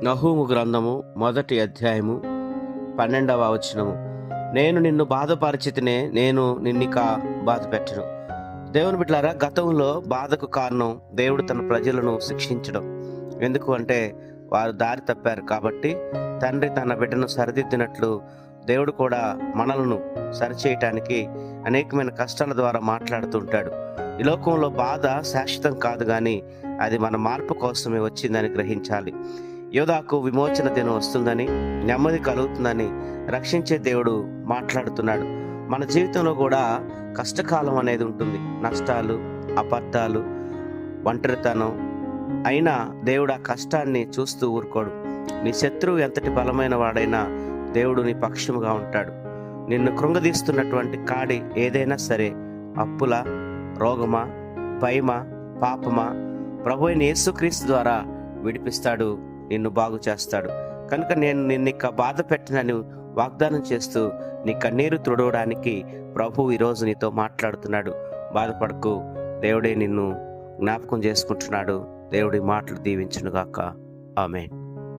నహూము గ్రంథము 1వ అధ్యాయము 12వ వచనము. నేను నిన్ను బాధపరిచితినే, నేను నిన్నిక బాధ పెట్టను. దేవుని బిడ్డలారా, గతంలో బాధకు కారణం దేవుడు తన ప్రజలను శిక్షించడం. ఎందుకు అంటే వారు దారి తప్పారు కాబట్టి తండ్రి తన బిడ్డను సరిదిద్దినట్లు దేవుడు కూడా మనలను సరిచేయటానికి అనేకమైన కష్టాల ద్వారా మాట్లాడుతూ ఉంటాడు. ఈ లోకంలో బాధ శాశ్వతం కాదు, కానీ అది మన మార్పు కోసమే వచ్చిందని గ్రహించాలి. యోధాకు విమోచన దినం వస్తుందని, నెమ్మది కలుగుతుందని రక్షించే దేవుడు మాట్లాడుతున్నాడు. మన జీవితంలో కూడా కష్టకాలం అనేది ఉంటుంది. నష్టాలు, అబద్ధాలు, ఒంటరితనం. అయినా దేవుడు ఆ కష్టాన్ని చూస్తూ ఊరుకోడు. నీ శత్రువు ఎంతటి బలమైన వాడైనా దేవుడు నీ పక్షముగా ఉంటాడు. నిన్ను కృంగదీస్తున్నటువంటి కాడి ఏదైనా సరే, అప్పుల, రోగమా, భయమా, పాపమా, ప్రభువైన యేసుక్రీస్తు ద్వారా విడిపిస్తాడు, నిన్ను బాగు చేస్తాడు. కనుక నేను నిన్నిక బాధ పెట్టనని వాగ్దానం చేస్తూ నీ కన్నీరు తుడవడానికి ప్రభు ఈరోజు నీతో మాట్లాడుతున్నాడు. బాధపడకు, దేవుడే నిన్ను జ్ఞాపకం చేసుకుంటున్నాడు. దేవుడి మాటలు దీవించునుగాక. ఆమేన్.